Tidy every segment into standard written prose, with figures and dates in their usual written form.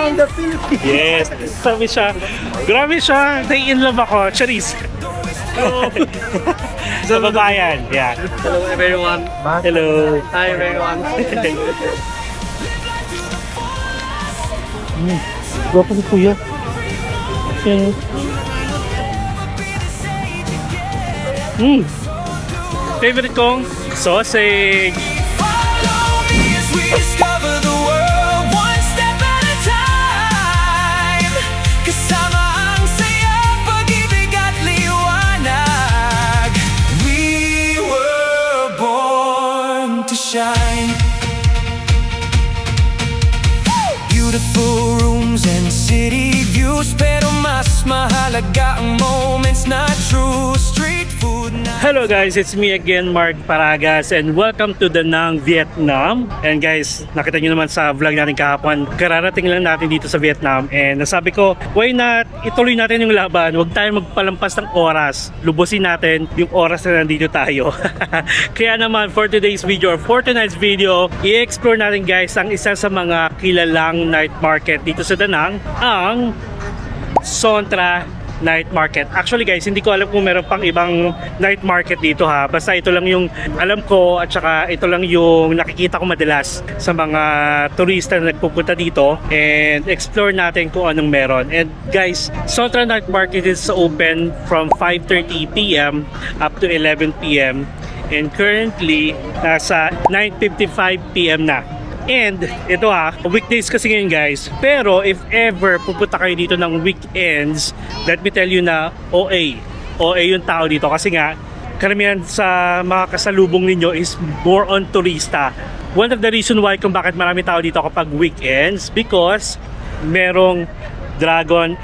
from the Philippines. Yes, sabi siya. Grabe siya. Nai-in love ako. Charis. Sa babayan. Yeah. Hello everyone. Hello. Hi everyone. Gwapo si Kuya. Yan. Favorite kong sausage. Follow me as we discover the world one step at a time. Kasama ang saya, pag-ibig at liwanag. We were born to shine. Beautiful rooms and city views, pero mas mahalaga ang moments na true. Street food na Hello guys, it's me again, Mark Paragas, and welcome to Da Nang, Vietnam. And guys, nakita nyo naman sa vlog natin kahapon, kararating lang natin dito sa Vietnam, and nasabi ko, why not ituloy natin yung laban, huwag tayo magpalampas ng oras, lubusin natin yung oras na nandito tayo. Kaya naman, for today's video, or for tonight's video, i-explore natin guys ang isa sa mga kilalang night market dito sa Da Nang, ang Sontra Night Market. Actually guys, hindi ko alam kung meron pang ibang night market dito ha. Basta ito lang yung alam ko, at saka ito lang yung nakikita ko madalas sa mga turista na nagpupunta dito, and explore natin kung anong meron. And guys, Sontra Night Market is open from 5:30 PM up to 11 PM, and currently nasa 9:55 PM na. And ito weekdays kasi ngayon guys. Pero if ever pupunta kayo dito ng weekends, let me tell you na OA yung tao dito. Kasi nga, karamihan sa mga kasalubong ninyo is more on turista. One of the reason why kung bakit marami tao dito kapag weekends, because merong dragon.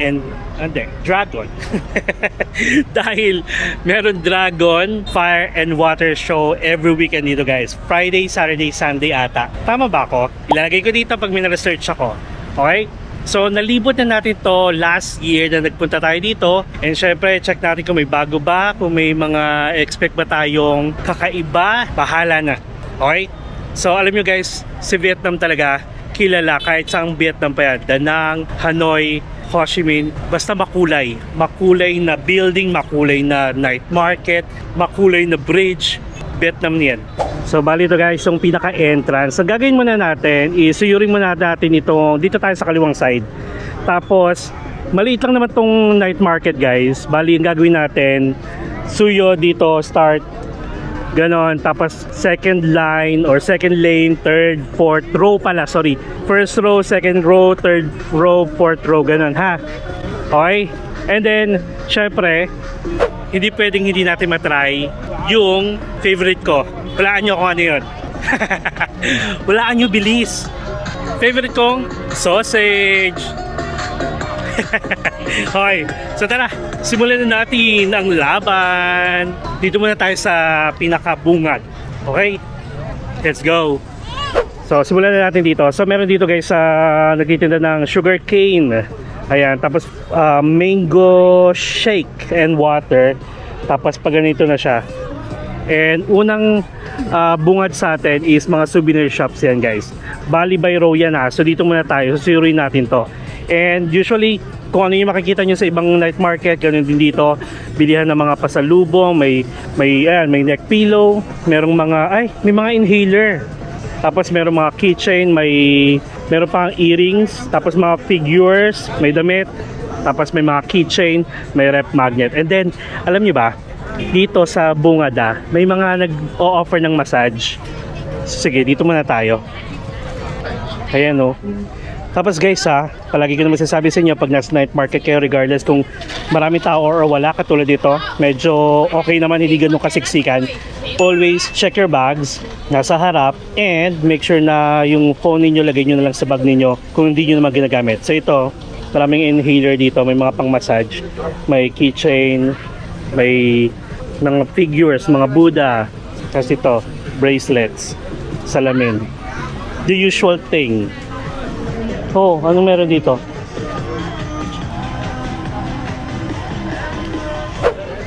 Dahil meron dragon, fire and water show every weekend dito guys. Friday, Saturday, Sunday ata. Tama ba ako? Ilalagay ko dito pag may na-research ako. Okay? So nalibot na natin to last year na nagpunta tayo dito. And syempre check natin kung may bago ba, kung may mga expect ba tayong kakaiba. Bahala na. Okay? So alam nyo guys, si Vietnam talaga kilala kahit sa Vietnam pa yan. Da Nang, Hanoi, Ho Chi Minh, basta makulay. Makulay na building, makulay na night market, makulay na bridge. Vietnam niyan. So bali ito guys, yung pinaka-entrance. So gagawin muna natin is suyurin muna natin itong, dito tayo sa kaliwang side. Tapos, maliit lang naman tong night market guys. Bali yung gagawin natin, suyo dito, start. Ganon, tapos second line or second lane, third, fourth row pala, sorry. First row, second row, third row, fourth row, ganon ha. Okay? And then, syempre, hindi pwedeng hindi natin matry yung favorite ko. Walaan nyo kung ano yun. Walaan nyo, bilis. Favorite kong sausage. Okay, so tara, simulan na natin ang laban. Dito muna tayo sa pinakabungad. Okay, let's go. So simulan na natin dito. So meron dito guys sa nagtitinda ng sugar cane. Ayan, tapos mango shake and water. Tapos pag ganito na siya. And unang bungad sa atin is mga souvenir shops yan guys. Bali by row yan ha. So dito muna tayo, susuruin natin to. And usually, kung ano yung makikita nyo sa ibang night market, ganoon din dito, bilihan ng mga pasalubong, may neck pillow, may mga inhaler. Tapos merong mga keychain, meron pang earrings, tapos mga figures, may damit, tapos may mga keychain, may rep magnet. And then, alam nyo ba, dito sa Bungada, may mga nag-o-offer ng massage. Sige, dito muna tayo. Ayan o. Tapos guys palagi ko naman sinasabi sa inyo pag nasa night market kayo, regardless kung marami tao or wala, katulad dito, medyo okay naman, hindi ganun kasiksikan. Always check your bags, nasa harap, and make sure na yung phone ninyo, lagay nyo na lang sa bag ninyo kung hindi nyo naman ginagamit. So ito, maraming inhaler dito, may mga pang massage, may keychain, may mga figures, mga Buddha, kasi ito, bracelets, salamin, the usual thing. Oh, anong meron dito?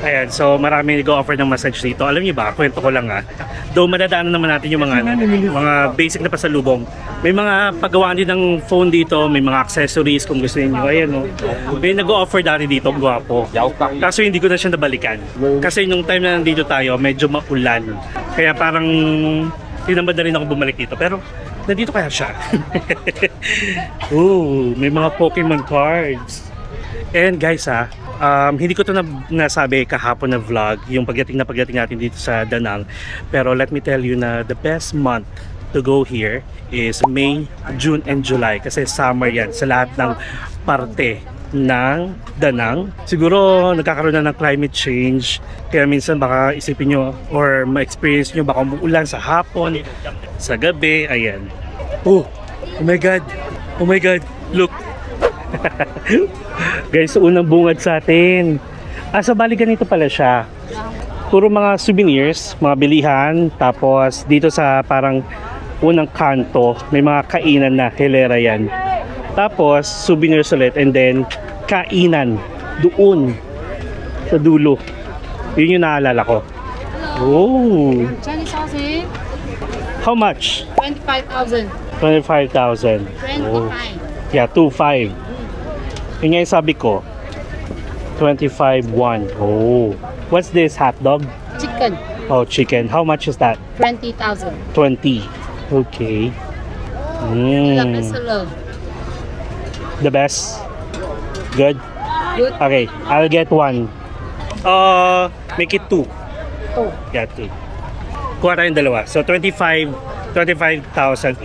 Ayan, so marami nag-offer ng massage dito. Alam niyo ba, kwento ko lang Though madadaanan naman natin yung mga basic na pasalubong. May mga paggawaan din ng phone dito, may mga accessories kung gusto niyo. Ayan no. May nag-o-offer dati dito, gwapo. Kaso hindi ko na siya nabalikan. Kasi nung time na nandito tayo, medyo maulan. Kaya parang tinamad na rin ako bumalik dito. Pero nandito kaya siya. Ooh, may mga Pokemon cards. And guys hindi ko to nasabi kahapon na vlog yung pagdating natin dito sa Danang. Pero let me tell you na the best month to go here is May, June, and July. Kasi summer yan sa lahat ng parte ng Danang. Siguro nagkakaroon na ng climate change. Kaya minsan baka isipin nyo or ma-experience nyo baka umuulan sa hapon, sa gabi. Ayan. Oh my God. Oh my God. Look. Guys, unang bungad sa atin. Sa bali ganito pala siya. Puro mga souvenirs, mga bilihan. Tapos dito sa parang unang kanto, may mga kainan na hilera yan. Tapos souvenirs ulit and then kainan doon sa dulo. Yun yung naalala ko. Oh. Chinese sausage, How much? 25,000. 25,000. 25. Oh. Yeah, 2.5. Yun nga yung sabi ko. 25.1. Oh. What's this hot dog? Chicken, Oh, chicken. How much is that? 20,000. 20. Okay. Lapis love. The best? Good? Good. Okay, I'll get one. Make it 2. Oh. Yeah, 2. Kuha tayong dalawa. So, 25,000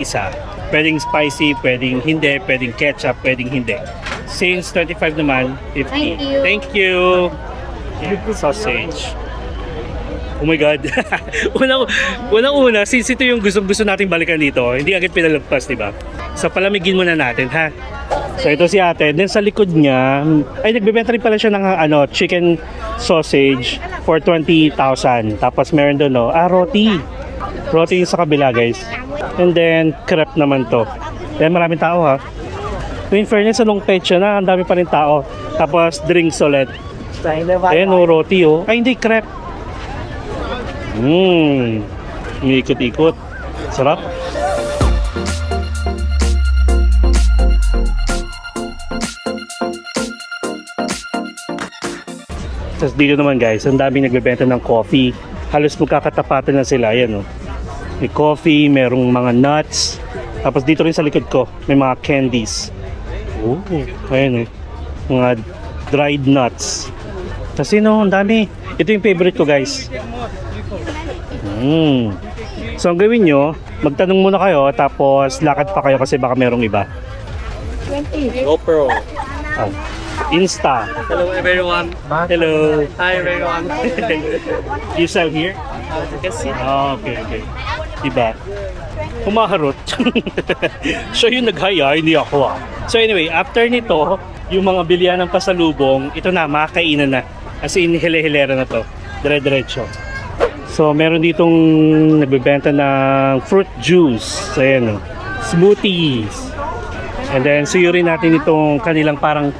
isa. Pwedeng spicy, pwedeng hindi, pwedeng ketchup, pwedeng hindi. Since 25 naman, 50. Thank you. Thank you. Yeah, sausage. Oh my God. Unang-una, since ito yung gusto nating balikan dito, hindi agad pinalagpas, di ba? So, palamigin muna natin, ha? So, ito si ate. Then, sa likod niya, ay, nagbebenta rin pala siya ng chicken sausage for 20,000. Tapos, meron doon, roti. Roti yung sa kabila, guys. And then, crepe naman to. Then, maraming tao, ha? In fairness, anong petsa na, ang dami pa rin tao. Tapos, drinks ulit. Ayan, roti, oh. Ay, hindi, crepe. Ikot-ikot. Sarap. Tapos dito naman guys, ang daming nagbebenta ng coffee. Halos magkakatapatan na sila. Ayan, oh. May coffee, merong mga nuts. Tapos dito rin sa likod ko, may mga candies. Oh, ayan, oh. Mga dried nuts. Kasi no, ang dami. Ito yung favorite ko guys. So ang gawin nyo, magtanong muna kayo tapos lakad pa kayo kasi baka merong iba. GoPro. Oh. Insta. Hello everyone. Hello. Hi everyone. You sell here? Oh, okay. Diba? Humaharot. Siya yung nag-haya, hindi ako So anyway, after nito, yung mga bilihan ng pasalubong, ito na, makakainan na. As in, hile-hilera na to. Dire-diretso. So, meron ditong nagbebenta ng fruit juice. So, ayan, smoothies. And then, suyurin natin itong kanilang parang,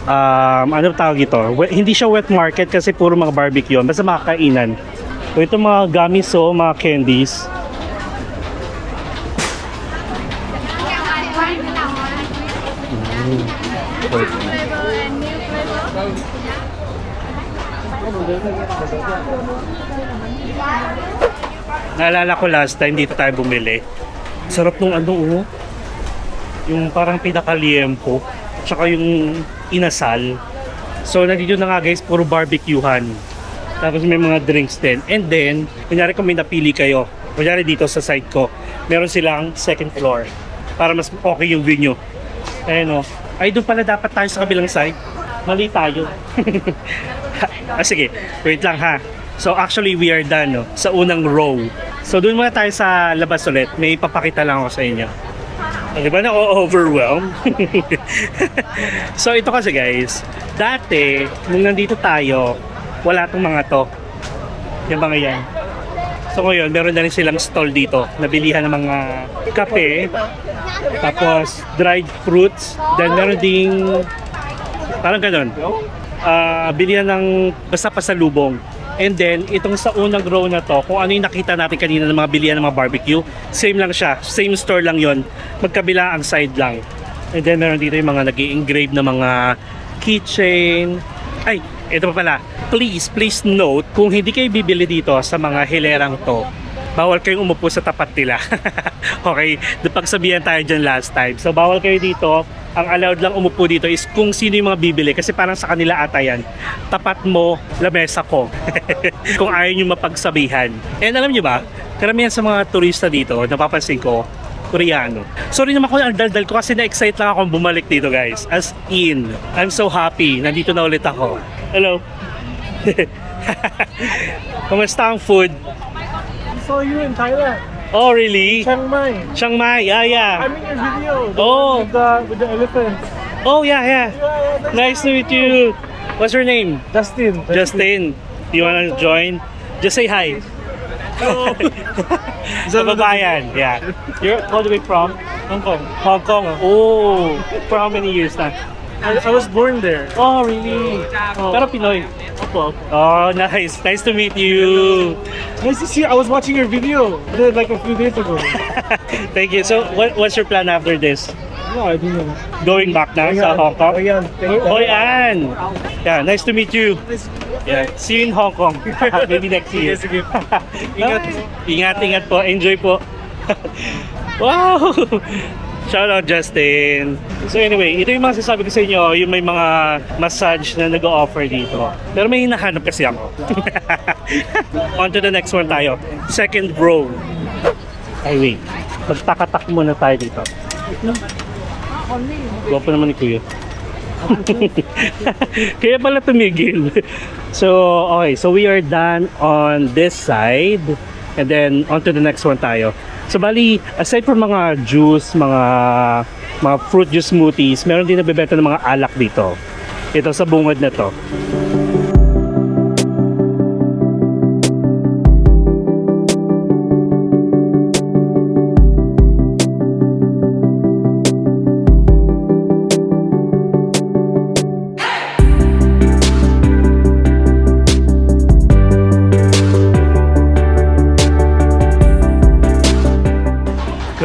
ano tawag ito? Hindi siya wet market kasi puro mga barbecue. Basta makakainan. So, ito mga gummies, mga candies. Naalala ko last time dito tayo bumili. Sarap nung yung parang pinakaliempo tsaka yung inasal. So nandito na nga guys, puro barbecuehan. Tapos may mga drinks din. And then, kunyari kung may napili kayo, kunyari dito sa side ko, meron silang second floor para mas okay yung view nyo. Ayan o. Ay, doon pala dapat tayo sa kabilang side. Mali tayo. Sige, wait lang ha. So actually we are done sa unang row. So doon muna tayo sa labas ulit. May papakita lang ako sa inyo. Di ba na-overwhelm? So ito kasi guys, dati nung nandito tayo, wala tong mga to. Yung mga yan. So ngayon, meron na rin silang stall dito. Nabilihan ng mga kape, tapos dried fruits, then meron ding parang ganon. Bilihan ng basta pasalubong. And then, itong sa unang row na to, kung ano yung nakita natin kanina ng mga bilihan ng mga barbecue, same lang siya. Same store lang yon. Magkabila ang side lang. And then, meron dito yung mga nag-i-engrave na mga keychain. Ay, ito pa pala. Please note, kung hindi kayo bibili dito sa mga hilerang to, bawal kayong umupo sa tapat nila. Okay? Napagsabihan tayo dyan last time. So, bawal kayo dito. Ang allowed lang umupo dito is kung sino yung mga bibili. Kasi parang sa kanila ata yan. Tapat mo, lamesa ko. Kung ayaw nyo mapagsabihan. And alam nyo ba, karamihan sa mga turista dito, napapansin ko, Koreano. Sorry naman kung ang daldal ko kasi na-excite lang akong bumalik dito, guys. As in, I'm so happy. Nandito na ulit ako. Hello. Kumusta ang food? saw you in Thailand. Oh, really? Chiang Mai. Chiang Mai, yeah. I'm in your video. The Oh. one with the elephants. Oh, yeah. Yeah, Nice to meet you. What's your name? Justin. Justin. Do you wanna join? Just say hi. Oh. Sa babayan, yeah. You're all the way from? Hong Kong. Hong Kong. Oh, for how many years na? I was born there. Oh, really? Oh. Pero Pinoy. Opo. Oh, nice. Nice to meet you. Nice to see you. I was watching your video like a few days ago. Thank you. So, what's your plan after this? No, I don't know. Going back na sa Hong Kong? Ayan. Oh, yan. Yeah, nice to meet you. Yeah, see you in Hong Kong. Maybe next year. Sige, sige. Ingat po. Ingat po. Enjoy po. Wow! Shout out, Justin. So anyway, ito yung mga sasabi ko sa inyo, yung may mga massage na nag-o-offer dito. Pero may hinahanap kasi ako. On to the next one tayo. Second row. Ay, wait. Magtakatak muna tayo dito. Gwapo naman ni Kuya. Kaya pala tumigil. So, okay. So, we are done on this side. And then, on to the next one tayo. So, bali, aside from mga juice, mga fruit juice smoothies, meron din nabibenta ng mga alak dito. Ito sa bungad na to.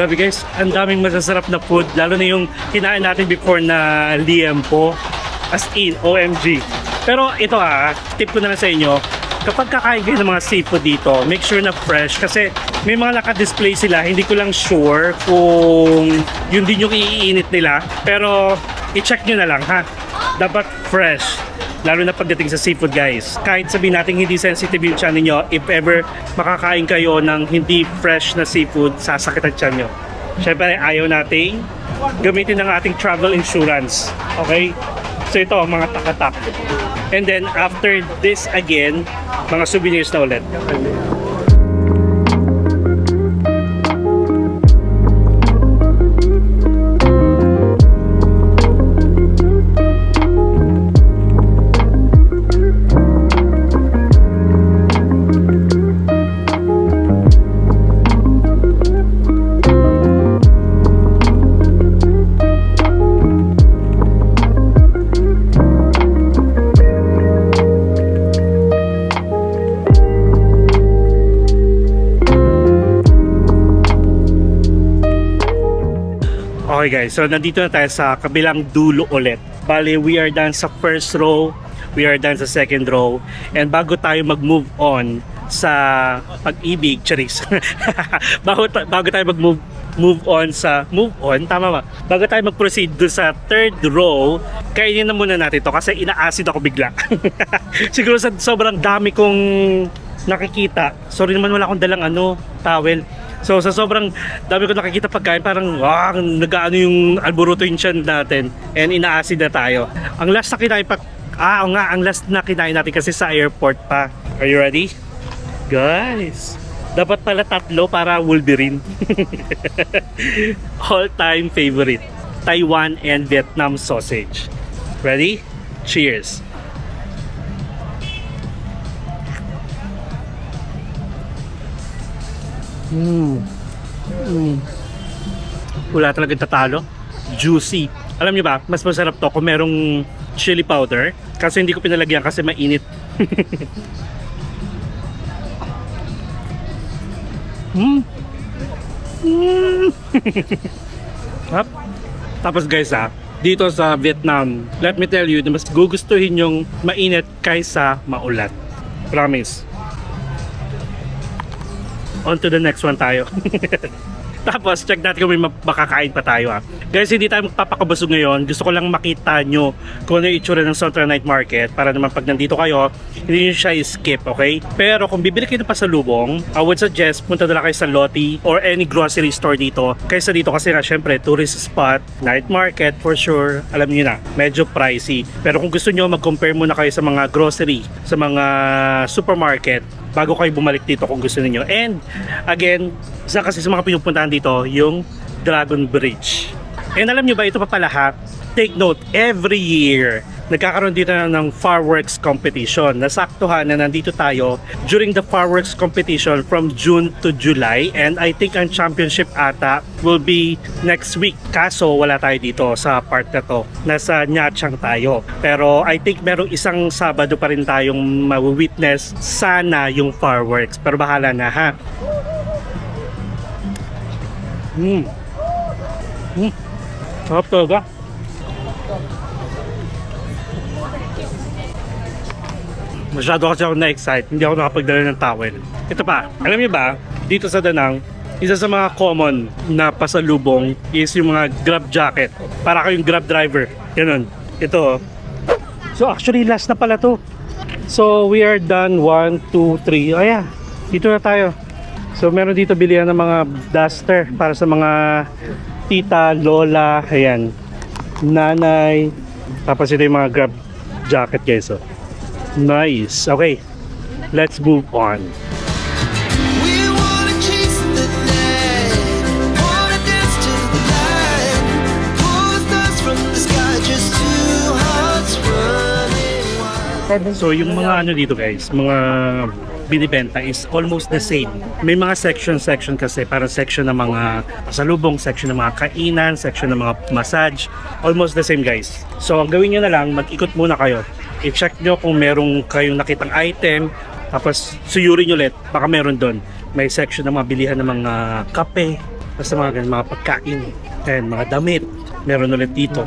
Grabe guys, ang daming masasarap na food, lalo na yung kinain natin before na liempo. As in, OMG. Pero ito tip ko na lang sa inyo, kapag kakain kayo ng mga seafood dito, make sure na fresh kasi may mga naka-display sila, hindi ko lang sure kung yun din yung iinit nila. Pero i-check nyo na lang ha, dapat fresh. Lalo na pagdating sa seafood guys. Kahit sabihin natin hindi sensitive yung tiyan ninyo, if ever makakain kayo ng hindi fresh na seafood, sasakit ang tiyan nyo. Siyempre ayaw nating gamitin ng ating travel insurance. Okay? So ito, mga takatak. And then after this again, mga souvenirs na ulit. Okay guys, so nandito na tayo sa kabilang dulo ulit. Bali, we are done sa first row, we are done sa second row, and bago tayo mag-move on sa pag-ibig, charis. bago tayo mag-move on, tama ba? Bago tayo mag-proceed doon sa third row, kainin na muna natin to kasi ina-acid ako bigla. Siguro sa sobrang dami kong nakikita. Sorry naman, wala akong dalang towel. So sa sobrang dami ko nakikita pagkain, parang nag-aano yung alburuto yung tiyan natin and ina-acid na tayo. Ang last na kinain ang last na kinain natin kasi sa airport pa. Are you ready? Guys, dapat pala 3 para Wolverine. All-time favorite, Taiwan and Vietnam sausage. Ready? Cheers! Wala talagang tatalo. Juicy. Alam niyo ba, mas masarap to kung merong chili powder. Kasi hindi ko pinalagyan kasi mainit. Hap. Tapos guys dito sa Vietnam, let me tell you, mas gugustuhin yung mainit kaysa maulat. Promise. On to the next one tayo. Tapos, check natin kung may makakain pa tayo Guys, hindi tayo magpapakabusog ngayon. Gusto ko lang makita nyo kung ano yung itsura ng Sontra Night Market para naman pag nandito kayo, hindi nyo siya skip, okay? Pero kung bibili kayo ng pasalubong, I would suggest punta na lang kayo sa Lotte or any grocery store dito. Kaysa dito kasi nga, syempre, tourist spot, night market, for sure, alam niyo na, medyo pricey. Pero kung gusto nyo, mag-compare muna kayo sa mga grocery, sa mga supermarket, bago kayo bumalik dito kung gusto niyo. And again, isa kasi sa mga pinupuntahan dito, yung Dragon Bridge. And alam nyo ba, ito pa pala take note, every year, nagkakaroon dito ng fireworks competition. Nasaktuhan na nandito tayo during the fireworks competition from June to July. And I think ang championship ata will be next week. Kaso wala tayo dito sa part na to. Nasa Nha Trang tayo. Pero I think merong isang Sabado pa rin tayong ma-witness sana yung fireworks. Pero bahala na Sarap talaga. Masyado kasi ako na-excite. Hindi ako nakapagdala ng towel. Ito pa, alam niyo ba, dito sa Danang, isa sa mga common na pasalubong is yung mga Grab jacket. Para kayong Grab driver. Ganun. Ito. So actually, last na pala to. So we are done. 1, 2, 3. Oh yeah, dito na tayo. So meron dito bilihan ng mga duster para sa mga tita, lola, ayan, nanay. Tapos ito yung mga Grab jacket guys. So nice. Okay, let's move on. We wanna chase the night, wanna dance to the light, pull the stars from the sky, just two hearts running wild. So yung mga ano dito guys, mga binibenta is almost the same. May mga section kasi, para section ng mga pasalubong, section ng mga kainan, section ng mga massage, almost the same guys. So ang gawin nyo na lang, mag-ikot muna kayo. I-check nyo kung merong kayong nakitang item, tapos suyurin nyo ulit, baka meron doon. May section ng mga bilihan ng mga kape, basta mga pagkain, and mga damit, meron ulit dito.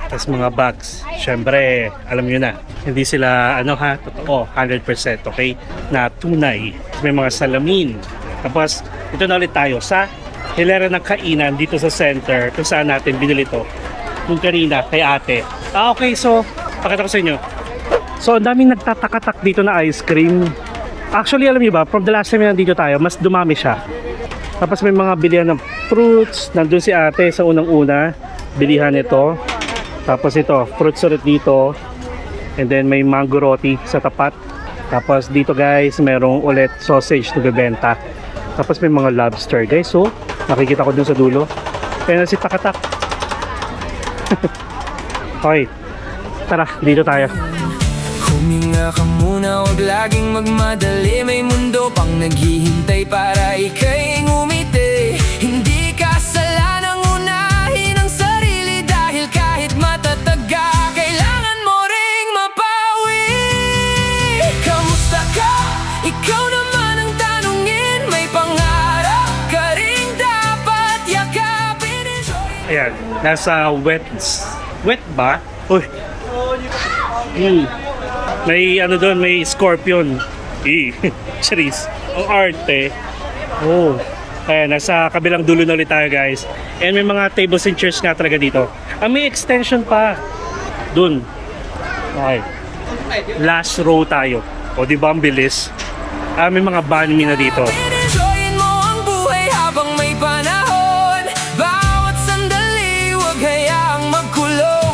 Tapos mga bags, syempre, alam nyo na, hindi sila, totoo, 100%, okay? Na tunay. May mga salamin. Tapos, ito na ulit tayo sa hilera ng kainan dito sa center, kung saan natin binili to. Yung kanina, kay ate. Okay, so, pakita ko sa inyo. So, ang daming nagtatakatak dito na ice cream. Actually, alam nyo ba, from the last time na nandito tayo, mas dumami siya. Tapos may mga bilihan ng fruits. Nandun si ate sa unang-una, bilihan ito. Tapos ito, fruits ulit dito. And then may mango roti sa tapat. Tapos dito guys, merong ulit sausage na bebenta. Tapos may mga lobster guys. So, nakikita ko dun sa dulo. Kaya na si Takatak. Okay, tara, dito tayo. Huminga ka muna, huwag laging magmadali. May mundo pang naghihintay para ika'y ngumiti. Hindi kasalanang unahin ang sarili, dahil kahit matatag ka, kailangan mo ring mapawi. Kamusta ka? Ikaw naman ang tanungin. May pangarap ka ring dapat yakapin. Ayan, nasa wet ba? Uy. May ano doon, may scorpion. Charis. Ang arte. Oh. Ayan, nasa kabilang dulo na ulit tayo guys. And may mga tables and chairs nga talaga dito. May extension pa. Doon. Okay. Last row tayo. O di ba ang bilis? May mga banh mi na dito. Enjoyin mo ang buhay habang may panahon. Bawat sandali, huwag hayaang magkulong.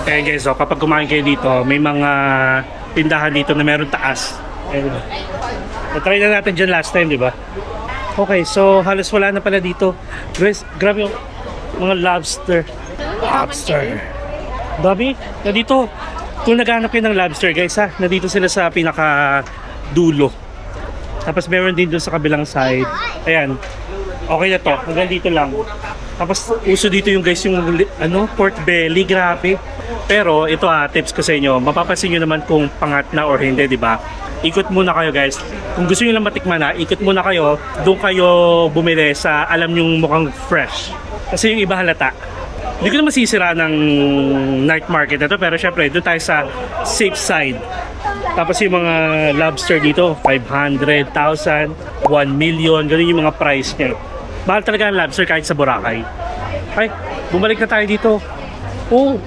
Ayan guys, so kapag kumain kayo dito, may mga tindahan dito na meron taas. Ayan. Na-try na natin dyan last time, di ba? Okay, so halos wala na pala dito. Guys, grabe yung mga lobster. Lobster. Dami, na dito. Kung naghanap kayo ng lobster guys ha, nandito sila sa pinaka dulo. Tapos meron din doon sa kabilang side. Ayan. Okay na to, hanggang dito lang. Tapos uso dito yung guys yung pork belly, grabe. Pero ito tips ko sa inyo, mapapansin nyo naman kung pangat na or hindi, di ba? Ikot muna kayo guys. Kung gusto nyo lang matikman na, ikot muna kayo. Doon kayo bumili sa alam nyong mukhang fresh. Kasi yung iba halata. Hindi ko naman sisira ng night market na to, pero syempre doon tayo sa safe side. Tapos yung mga lobster dito, 500,000, 1 million, ganun yung mga price niya. Mahal talaga ang lobster kahit sa Boracay. Ay, bumalik na tayo dito. Oh,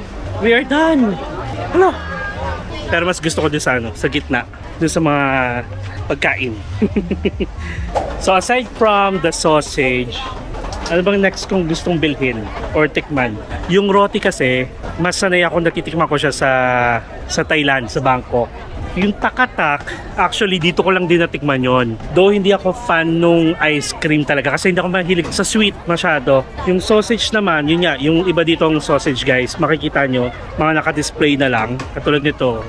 we are done. Ano? Pero mas gusto ko dun sa gitna. Dun sa mga pagkain. So aside from the sausage, ano bang next kong gustong bilhin or tikman? Yung roti kasi, mas sanay ako natitikman ko siya sa Thailand, sa Bangkok. Yung takatak, actually dito ko lang din natikman yon. Though hindi ako fan nung ice cream talaga kasi hindi ako mahilig sa sweet masyado. Yung sausage naman, yun nga, yung iba ditong sausage guys, makikita nyo, mga naka-display na lang, katulad nito.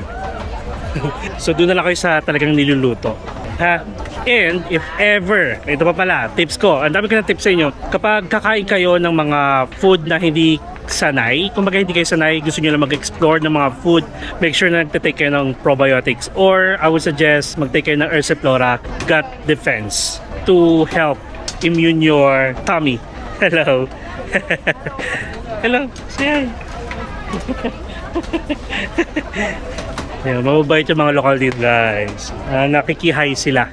So doon na lang kayo sa talagang niluluto. Ha? And if ever, ito pa pala, tips ko, ang dami ko ng tips sa inyo. Kapag kakain kayo ng mga food na hindi sanay, kumbaga hindi kayo sanay, gusto nyo lang mag-explore ng mga food, make sure na nagtitake kayo ng probiotics. Or I would suggest mag-take kayo ng Ursiflora Gut Defense to help immune your tummy. Hello. Hello. Say hi. Yeah, mababait yung mga lokal dito guys. Nakikihay sila.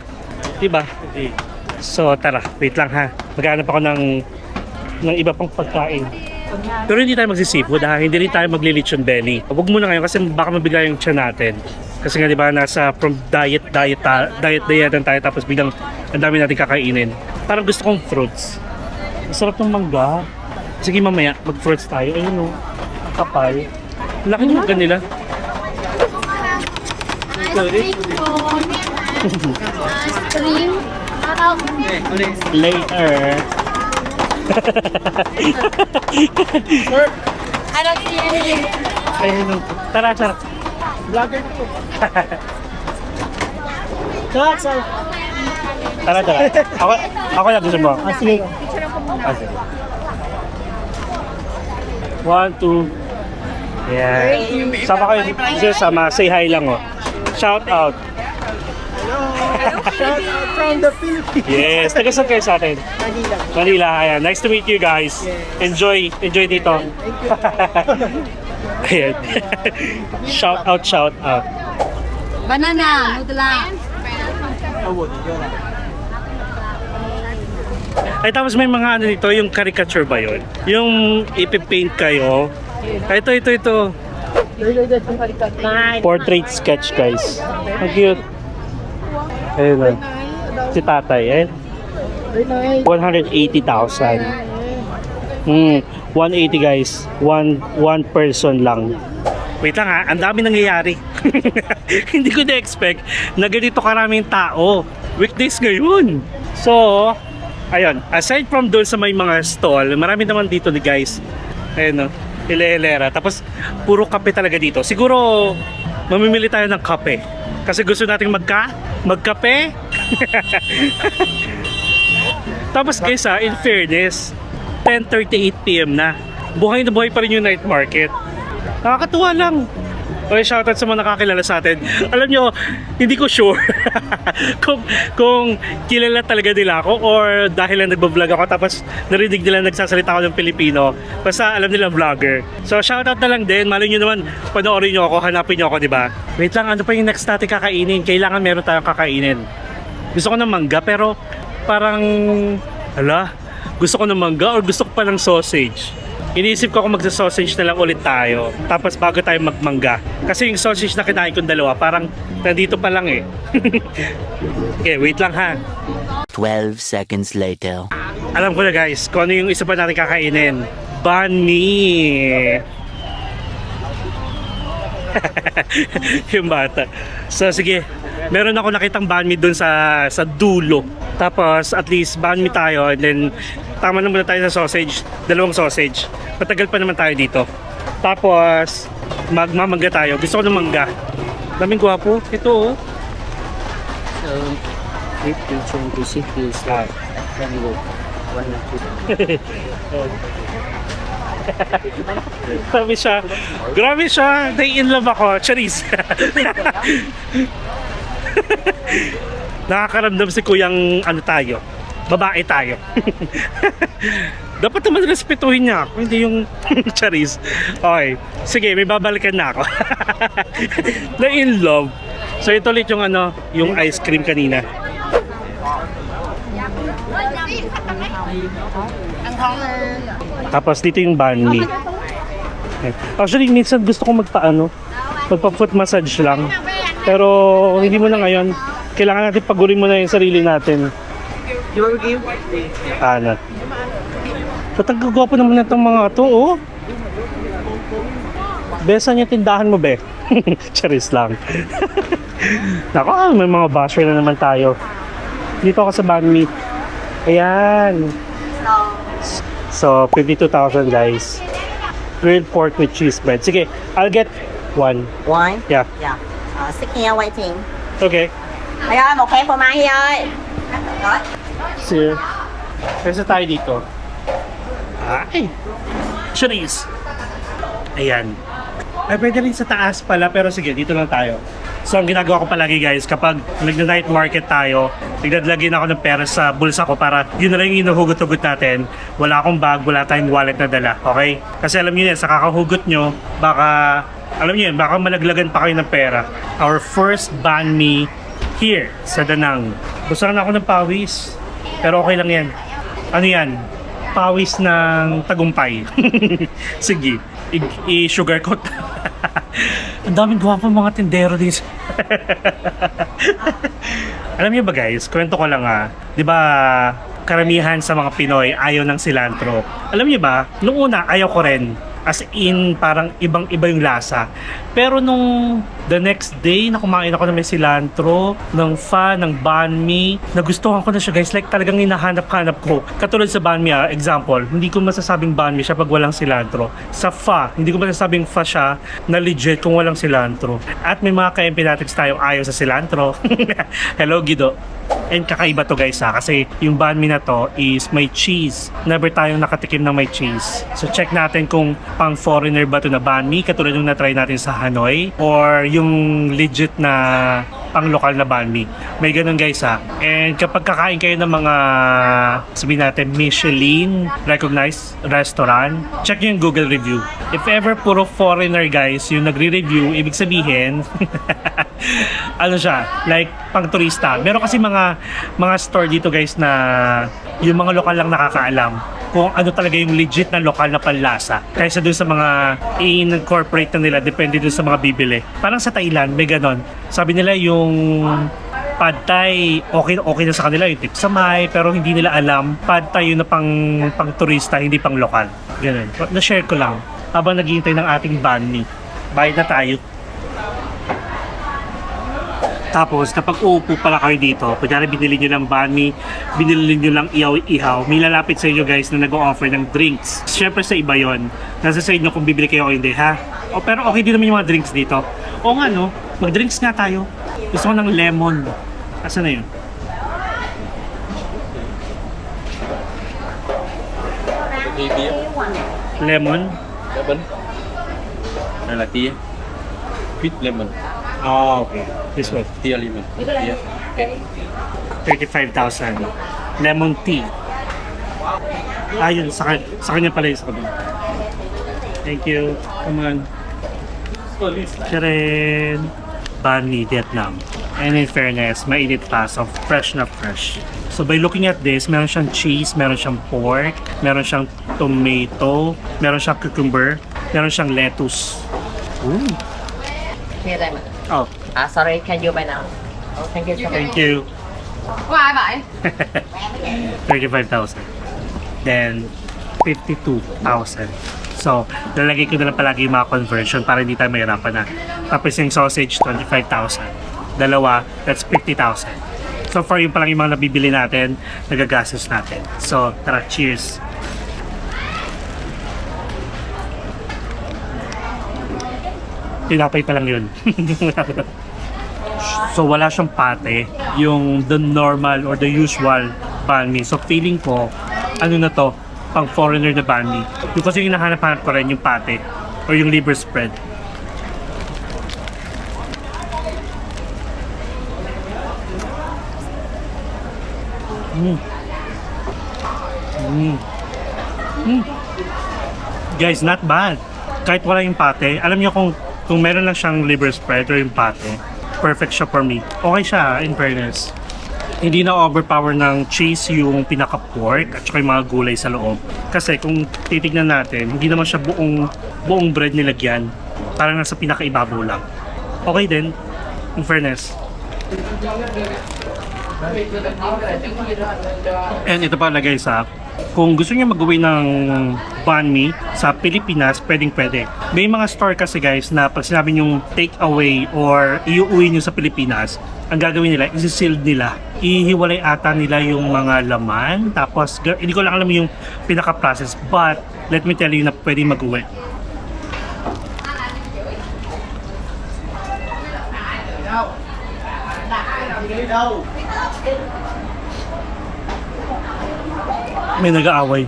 Diba? So tara, wait lang ha. Maghanap ako ng iba pang pagkain. Pero hindi tayo magsi-seafood ha. Hindi rin tayo magli-lechon belly. Huwag muna ngayon kasi baka mabigla yung tiyan natin. Kasi nga diba nasa from diet tayo tapos biglang ang dami natin kakainin. Parang gusto kong fruits. Masarap ng mangga. Sige mamaya mag-fruits tayo. Ayun o. Kapal. Laki ng mangga nila. Stream. Later. I don't see anything. Ayun. Tara. Vlogger ko. Tara. Ako na gusto mo. Sige. Sige. 1, 2. Yeah. Sama kayo. Sama. Say hi lang oh. Shout out. Shout out from the Philippines. Yes. Taga-saan kayo sa atin? Manila. Ayan. Nice to meet you guys. Enjoy dito. Ayan. Shout out. Banana, nudla. Ay tapos may mga ano dito, yung caricature ba yun? Yung ipipaint kayo. Ito. Portrait sketch guys. Ang cute. Ayun na. Si tatay eh. 180,000. 180 guys. One person lang. Wait lang ha, ang dami nangyayari. Hindi ko na-expect na ganito karaming tao. Weekdays ngayon. So, ayun, aside from doon sa may mga stall, marami naman dito ni guys. Ayun no, hilera. Tapos, puro kape talaga dito. Siguro, mamimili tayo ng kape. Kasi gusto nating magkape. Tapos guys in fairness, 10:38 PM na. Buhay na buhay pa rin yung night market. Nakakatuwa lang. Okay, shoutout sa mga nakakilala sa atin. Alam nyo, hindi ko sure kung kilala talaga nila ako or dahil lang nagbablog ako tapos narinig nila nagsasalita ako ng Pilipino. Basta alam nila vlogger. So shoutout na lang din. Malay nyo naman, panoorin nyo ako, hanapin nyo ako, diba? Wait lang, ano pa yung next natin kakainin? Kailangan meron tayong kakainin. Gusto ko ng mangga pero parang, gusto ko ng mangga or gusto ko pa ng sausage. Iniisip ko kung magsa-sausage na lang ulit tayo. Tapos bago tayo magmangga. Kasi yung sausage na kinain kong dalawa, parang nandito pa lang eh. Okay, wait lang ha. 12 seconds later. Alam ko na guys, kung ano yung isa pa natin kakainin. Banh mi. Yung bata. So sige, meron ako nakitang banh mi dun sa dulo. Tapos at least banh mi tayo and then tama na muna tayo sa sausage, dalawang sausage. Matagal pa naman tayo dito. Tapos magmamangga tayo. Gusto ko ng mangga. Daming gwapo. Ito oh. So, if you trying to see this, then go. Grabe siya. Nai-in love ako. Charis. Nakakaramdam si kuyang ano tayo. Babae tayo. Dapat naman respetuhin niya ako. Hindi yung charis. Okay. Sige, may babalikan na ako. Na-in love. So ito ulit yung ano, yung ice cream kanina. Tapos dito yung banh mi. Actually, minsan gusto kong magpa-foot massage lang. Pero hindi mo na ngayon. Kailangan natin pagurin mo na yung sarili natin. Ano? Tatagagawa pa naman itong mga to, oh. Besa niya tindahan mo, be. Charis lang. Nako, may mga basher na naman tayo. Dito ako sa banh mi. Ayan. So, 52,000 guys. Grilled pork with cheese bread. Sige, I'll get one. One? Yeah. Yeah. Sit here waiting. Okay. Mày ơi, một khay phô mai ơi. Rồi. Sir. Kasi tayo dito. Ay. Cheese. Ayan. Ay, pwede rin sa taas pala, pero sige, dito lang tayo. So, ang ginagawa ko palagi guys, kapag nag-night market tayo, nagdadlagin ako ng pera sa bulsa ko para yun na lang yung hinuhugot-hugot natin. Wala akong bag, wala tayong wallet na dala, okay? Kasi alam niyo yan, sa kakahugot nyo, baka, alam niyo yan, baka malaglagan pa kayo ng pera. Our first banh mi here sa Danang. Gusto na ako ng pawis, pero okay lang yan. Ano yan? Pawis ng tagumpay. Sige, i-sugarcoat. Ang daming gwapo mga tindero din. Alam niyo ba guys, kwento ko lang di ba karamihan sa mga Pinoy ayaw ng cilantro. Alam niyo ba, nung una ayaw ko rin. As in, parang ibang-iba yung lasa. Pero nung the next day na kumain ako ng may cilantro, ng pho, ng banh mi, nagustuhan ko na siya guys. Like talagang hinahanap-hanap ko. Katulad sa banh mi, example, hindi ko masasabing banh mi siya pag walang cilantro. Sa pho, hindi ko masasabing pho siya na legit kung walang cilantro. At may mga ka-empinatics tayong ayaw sa cilantro. Hello Guido. And kakaiba to guys kasi yung banh mi na to is may cheese. Never tayong nakatikim ng may cheese. So check natin kung pang foreigner ba to na banh mi katulad yung na-try natin sa Hanoi or yung legit na pang lokal na banh mi. May ganun guys And kapag kakain kayo ng mga sabihin natin Michelin recognized restaurant, check nyo yung Google review. If ever puro foreigner guys yung nagre-review, ibig sabihin ano siya, like pang turista. Meron kasi mga store dito guys na yung mga lokal lang nakakaalam kung ano talaga yung legit na lokal na panlasa kaysa dun sa mga in-incorporate na nila, depende dun sa mga bibili. Parang sa Thailand may ganon. Sabi nila yung pad thai okay na sa kanila yung tip sa may, pero hindi nila alam pad thai yun na pang turista, hindi pang lokal. Ganon. Na-share ko lang habang naghihintay ng ating banh mi. Bayad na tayo. Tapos, kapag uupo pala kayo dito, kunyari binili nyo ng banh mi, binili nyo lang ihaw, may lalapit sa inyo guys na nag-o-offer ng drinks. Siyempre sa iba yon, nasa sa inyo kung bibili kayo o hindi ha. Pero okay din naman yung mga drinks dito. O nga no, mag-drinks nga tayo. Gusto ko ng lemon. Asa na yun? Lemon? Lemon. Đây là tia. With lemon. Oh, okay. This one. Tia lemon. Tia. Okay. 35,000. Lemon tea. Ayun, sa kanya pala yung sa kanya. Thank you. Come on. Charin. Banh mi, Vietnam. And in fairness, mainit pa. So, fresh na fresh. So, by looking at this, meron siyang cheese, meron siyang pork, meron siyang tomato, meron siyang cucumber, meron siyang lettuce. Ooh. Here đây mà. Oh, Sorry, can you buy now? Oh, thank you so much. thank you. Có ai vậy? 35,000. Then, 52,000. So, lalagay ko na lang palagi yung mga conversion para hindi tayo mahirapan na. Tapos yung sausage, 25,000. Dalawa, that's 50,000. So far, yung palang yung mga nabibili natin, nagagastos natin. So, tara, cheers! Tinapay pa lang yun. So, wala siyang pate. Yung the normal or the usual banh mi. So, feeling ko, ano na to, pang foreigner na banh mi. Yung kasi yung hinahanap-hanap ko rin yung pate or yung liver spread. Guys, not bad. Kahit wala yung pate, alam niyo kung meron lang siyang liver spread or yung pate, perfect siya for me. Okay siya, in fairness. Hindi na overpower ng cheese yung pinaka-pork at saka yung mga gulay sa loob. Kasi kung titignan natin, hindi naman siya buong bread nilagyan. Parang nasa pinaka-ibabaw lang. Okay din, in fairness. And ito pala guys ha, kung gusto niyo mag-uwi ng banh mi sa Pilipinas, pwedeng-pwede. May mga store kasi guys na pag sinabi yung take away or iuwi niyo sa Pilipinas, ang gagawin nila, isi-sealed nila. Ihiwalay ata nila yung mga laman. Tapos, hindi ko lang alam yung pinaka-process. But, let me tell you na pwede mag-uwi. May nag-aaway.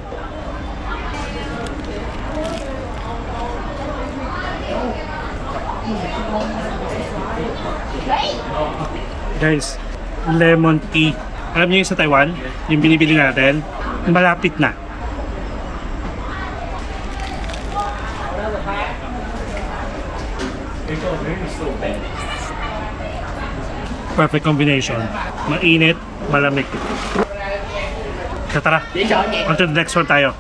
Guys, lemon tea. Alam niyo yung sa Taiwan? Yung binibili natin? Malapit na. Perfect combination. Mainit, malamig. So tara, on to the next one tayo.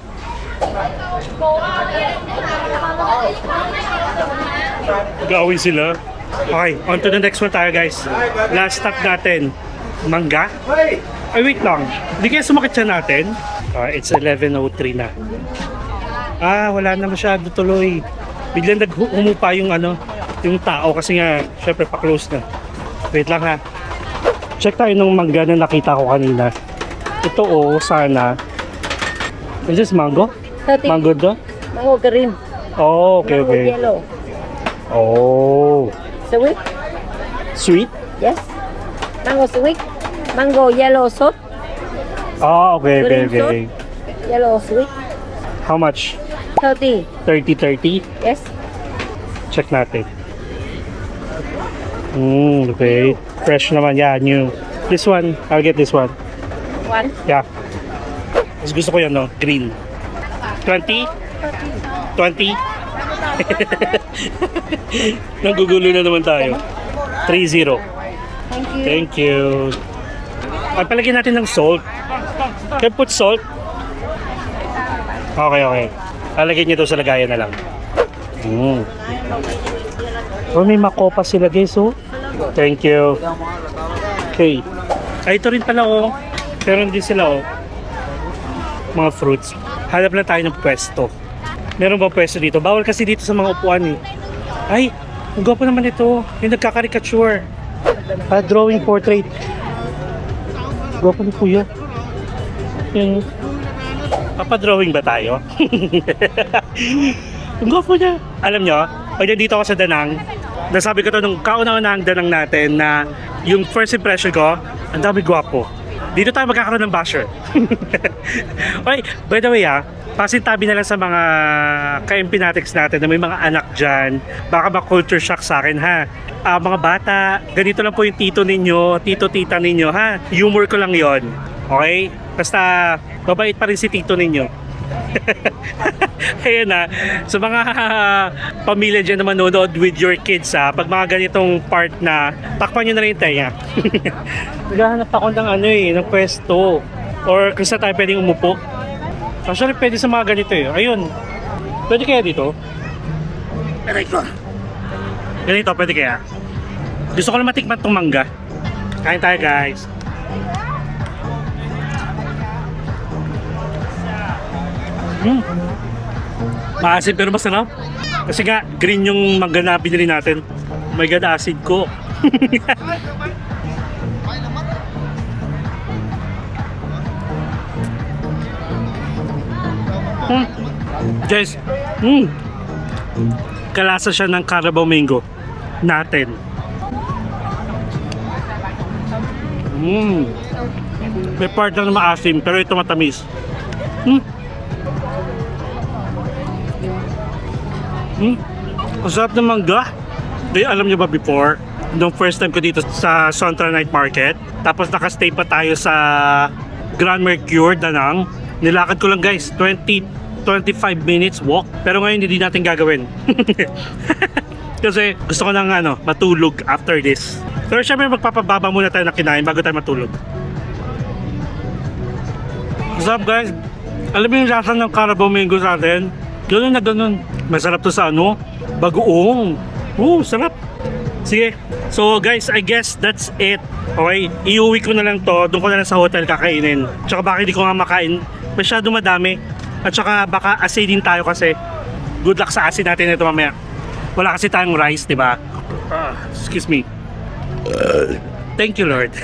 Gawin sila. Okay, on to the next one tayo guys. Last stop natin, mangga. Ay wait lang, hindi kaya sumakit siya natin. It's 11:03 na. Wala na masyado tuloy. Biglang humupa yung yung tao kasi nga syempre pa-close na. Wait lang ha. Check tayo ng mangga na nakita ko kanina. Ito sana. Is this mango? Mango do? Mango green. Oh, okay, Mango okay. yellow. Oh. Sweet? Sweet? Yes. Mango sweet. Mango yellow salt. Okay, okay, Green okay. Yellow sweet. How much? 30. 30. Yes. Check natin. Okay. Fresh naman. Yeah, new. This one, I'll get this one. One. Yeah. Mas gusto ko yan, no? Green. 20? 20? Nagugulo na naman tayo. 30. Thank you. Thank you. Palagyan natin ng salt. Can put salt? Okay, okay. Palagyan niyo daw sa lagayan na lang. Oh, may makopa sila guys, oh. Thank you. Okay. Ito rin pala, oh. Meron din sila, oh. Mga fruits. Hanap na tayo ng pwesto. Meron ba pwesto dito? Bawal kasi dito sa mga upuan, eh. Ay, ang gwapo naman ito. Yung nagkakarikature. Drawing portrait. Gwapo ni kuya. Yung... Papadrawing ba tayo? Ang gwapo niya. Alam nyo, pag nandito ako sa Danang, nasabi ko to nung kauna-unahang Danang natin na yung first impression ko, ang dami gwapo. Dito tayo magkakaroon ng basher. Okay, by the way pasintabi na lang sa mga ka-empinatics natin na may mga anak dyan. Baka ma-culture shock sa akin ha. Mga bata, ganito lang po yung tito ninyo, tito-tita ninyo ha. Humor ko lang yon. Okay? Basta, mabait pa rin si tito ninyo. Ayan na, sa mga pamilya dyan na manonood with your kids pag mga ganitong part na, takpan nyo na rin yung tenga. Naghahanap ako ng ng pwesto. Or kung saan tayo pwedeng umupo. Actually, pwede sa mga ganito Ayun. Pwede kaya dito? Ganito, pwede kaya? Gusto ko lang matikman tong mangga. Kain tayo guys. Maasim pero masarap. Kasi nga, green yung mangga na binili natin. Oh my god, acid ko. Guys, kalasa siya ng Carabao Mango natin. May part lang na maasim pero ito matamis. Ang sarap ng mangga. Di, alam niyo ba before, nung first time ko dito sa Sontra Night Market, tapos nakastay pa tayo sa Grand Mercure, Danang. Nilakad ko lang guys, 25 minutes walk. Pero ngayon hindi natin gagawin. Kasi gusto ko nang matulog after this. Pero syempre magpapababa muna tayo na kinain bago tayo matulog. What's up guys? Alam mo yung lasa ng Carabao Mango sa atin? Ganun na ganun. Masarap to sa bagoong. Sarap. Sige. So guys, I guess that's it. Okay, iuwi ko na lang to. Doon ko na lang sa hotel kakainin. Tsaka baka hindi ko nga makain. Masyado madami. At tsaka baka acidin tayo kasi. Good luck sa acid natin ito mamaya. Wala kasi tayong rice, di ba? Excuse me. Thank you Lord.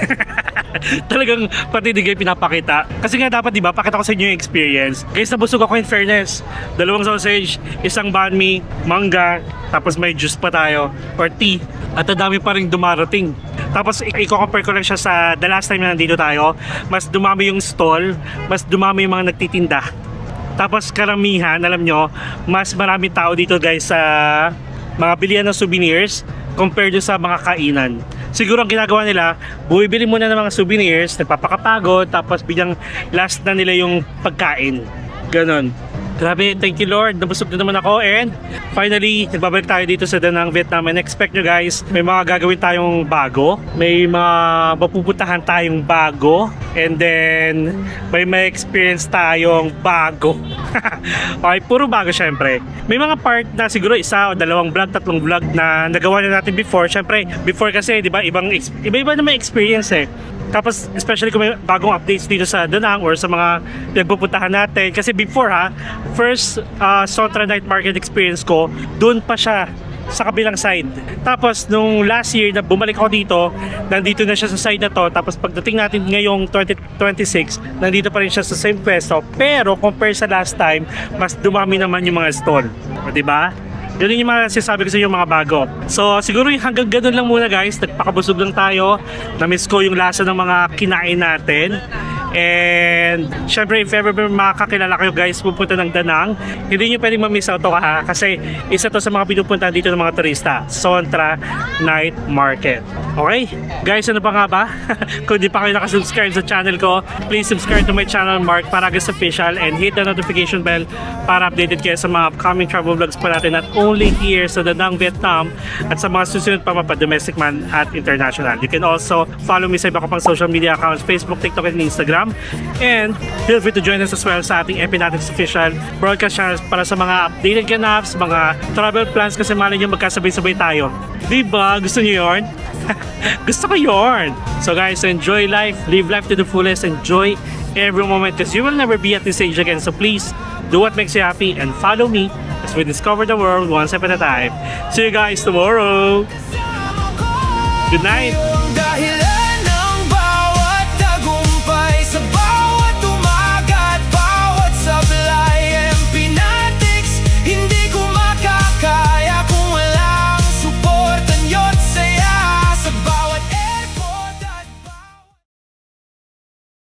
Talagang pati di kayo pinapakita. Kasi nga dapat, di ba, pakita ko sa inyo yung experience. Guys, nabusog ako in fairness. 2 sausage, isang banh mi, mangga, tapos may juice pa tayo, or tea. At ang dami pa rin dumarating. Tapos i-compare ko lang siya sa the last time na nandito tayo. Mas dumami yung stall, mas dumami yung mga nagtitinda. Tapos karamihan, alam nyo, mas marami tao dito guys sa mga bilihan ng souvenirs compared sa mga kainan. Siguro ang ginagawa nila, bumibili muna ng mga souvenirs, nagpapakapagod, tapos biglang last na nila yung pagkain. Ganon. Grabe, thank you Lord, nabusog na naman ako, and finally, nagbabalik tayo dito sa Danang, Vietnam, and expect nyo guys, may mga gagawin tayong bago, may mga mapupuntahan tayong bago, and then may experience tayong bago. Okay, puro bago syempre. May mga part na siguro 1 o 2 vlog, 3 vlog na nagawa na natin before. Syempre, before kasi, di ba, iba-iba na may experience eh. Tapos, especially kung may bagong updates dito sa Danang or sa mga nagpupuntahan natin. Kasi before first Sontra Night Market experience ko, doon pa siya sa kabilang side. Tapos, nung last year na bumalik ako dito, nandito na siya sa side na to. Tapos, pagdating natin ngayong 2026, nandito pa rin siya sa same pwesto. Pero, compare sa last time, mas dumami naman yung mga stall. O, diba? Yun yung mga sinasabi ko sa inyo mga bago. So siguro hanggang ganun lang muna guys. Nagpakabusog lang tayo. Na-miss ko yung lasa ng mga kinain natin. And syempre if ever makakakilala kayo guys pupunta ng Danang, hindi nyo pwedeng ma-miss out to kasi isa to sa mga pinupuntahan dito ng mga turista, Sontra Night Market. Okay? Guys, ano pa nga ba? Kung di pa kayo nakasubscribe sa channel ko, please subscribe to my channel Mark Paragas Official and hit the notification bell para updated kayo sa mga upcoming travel vlogs pa natin not only here sa Danang, Vietnam at sa mga susunod pa domestic man at international. You can also follow me sa iba ko pang social media accounts, Facebook, TikTok, and Instagram. And feel free to join us as well sa ating FB Natin Official broadcast channels para sa mga updated ganaps, mga travel plans kasi mali nyo magkasabay-sabay tayo. Diba? Gusto nyo yun? Gusto ko yun! So guys, enjoy life, live life to the fullest, enjoy every moment because you will never be at this age again. So please, do what makes you happy and follow me as we discover the world one step at a time. See you guys tomorrow! Good night! Dahil